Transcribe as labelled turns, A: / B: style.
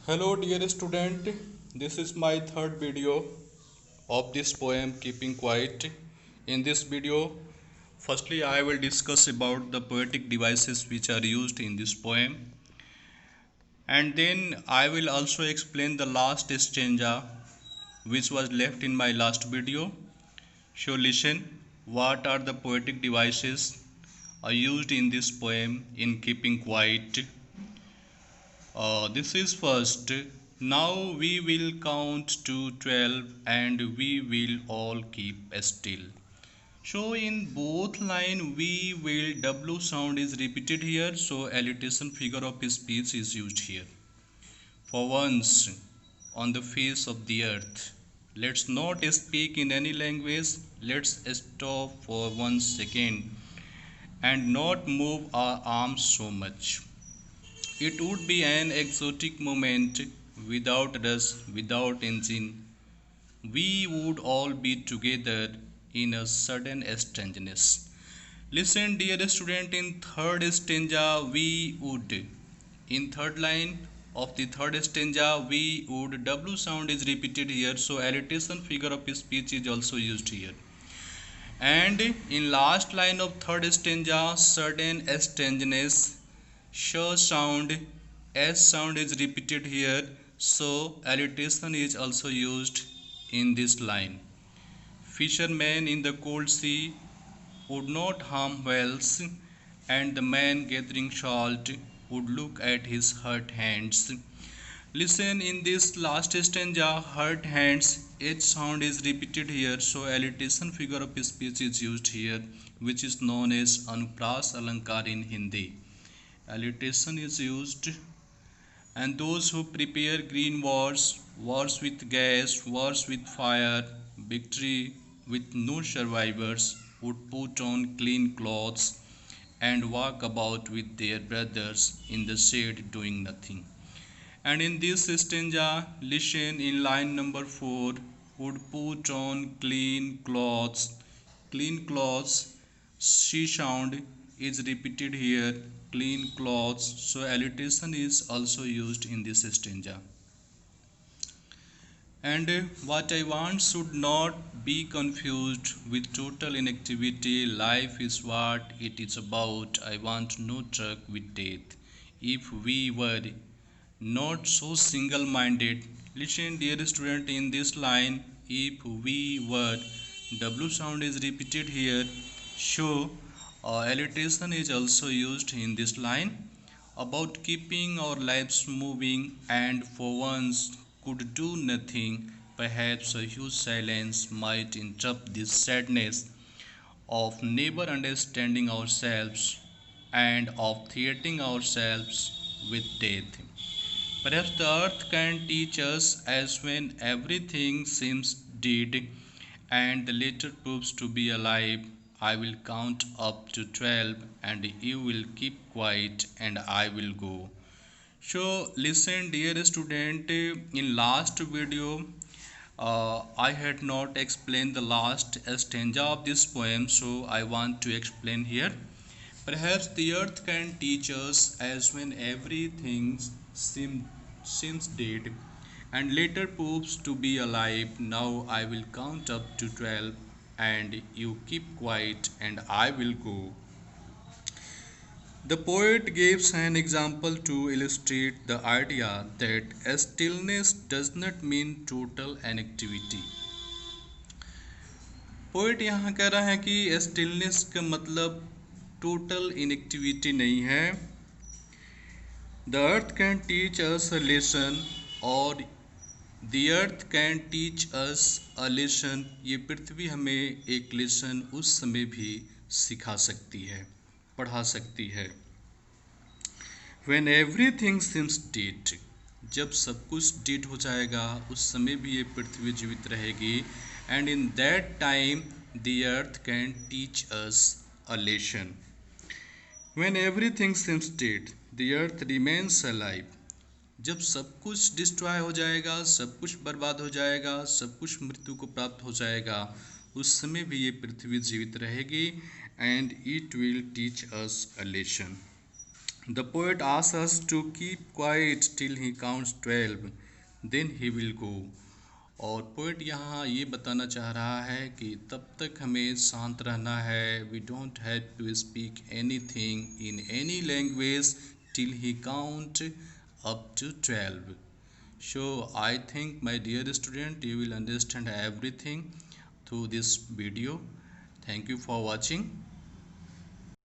A: Hello dear student, this is my third video of this poem Keeping Quiet. In this video, firstly I will discuss about the poetic devices which are used in this poem, and then I will also explain the last stanza which was left in my last video. So listen, what are the poetic devices are used in this poem in Keeping Quiet. This is first. Now we will count to 12 and we will all keep still. So in both line we will W sound is repeated here. So alliteration figure of speech is used here. For once on the face of the earth. Let's not speak in any language. Let's stop for 1 second and not move our arms so much. It would be an exotic moment without us, without engine. We would all be together in a sudden strangeness. Listen, dear student, in third stanza, we would. In third line of the third stanza, we would. W sound is repeated here, so alliteration figure of speech is also used here. And in last line of third stanza, sudden strangeness, sh sound, s sound is repeated here, so alliteration is also used in this line. Fishermen in the cold sea would not harm whales, and the man gathering salt would look at his hurt hands. Listen, in this last stanza, hurt hands, H sound is repeated here, so alliteration figure of speech is used here, which is known as Anupras Alankar in Hindi. Alliteration is used, and those who prepare green wars, wars with gas, wars with fire, victory with no survivors, would put on clean clothes and walk about with their brothers in the shade doing nothing. And in this stanza, listen, in line number 4, would put on clean clothes. Clean clothes, she sound is repeated here, clean clothes, so alliteration is also used in this stanza. And what I want should not be confused with total inactivity. Life is what it is about. I want no truck with death. If we were not so single minded, listen, dear student, in this line, if we were, W sound is repeated here, so alliteration is also used in this line. About keeping our lives moving and for once could do nothing, perhaps a huge silence might interrupt this sadness of never understanding ourselves and of threatening ourselves with death. Perhaps the earth can teach us as when everything seems dead and the later proves to be alive. I will count up to 12 and you will keep quiet and I will go. So listen, dear student, in last video I had not explained the last stanza of this poem, so I want to explain here. Perhaps the earth can teach us as when everything seems dead and later proves to be alive. Now I will count up to 12 and you keep quiet and I will go. The poet gives an example to illustrate the idea that stillness does not mean total inactivity. Poet यहाँ कह रहा है कि stillness का मतलब total inactivity नहीं है. The earth can teach us a lesson, और the earth can teach us a lesson, ये पृथ्वी हमें एक लेसन उस समय भी सिखा सकती है, पढ़ा सकती है. व्हेन एवरीथिंग सीम्स डेड, जब सब कुछ डेड हो जाएगा उस समय भी ये पृथ्वी जीवित रहेगी. And in that time the earth can teach us a lesson. When everything seems dead, the earth remains alive. जब सब कुछ डिस्ट्रॉय हो जाएगा, सब कुछ बर्बाद हो जाएगा, सब कुछ मृत्यु को प्राप्त हो जाएगा, उस समय भी ये पृथ्वी जीवित रहेगी. And it will teach us a lesson. The poet asks us to keep quiet till he counts 12, then he will go. और पोइट यहाँ ये बताना चाह रहा है कि तब तक हमें शांत रहना है. We don't have to speak anything in any language till he count up to 12. So I think, my dear student, you will understand everything through this video. Thank you for watching.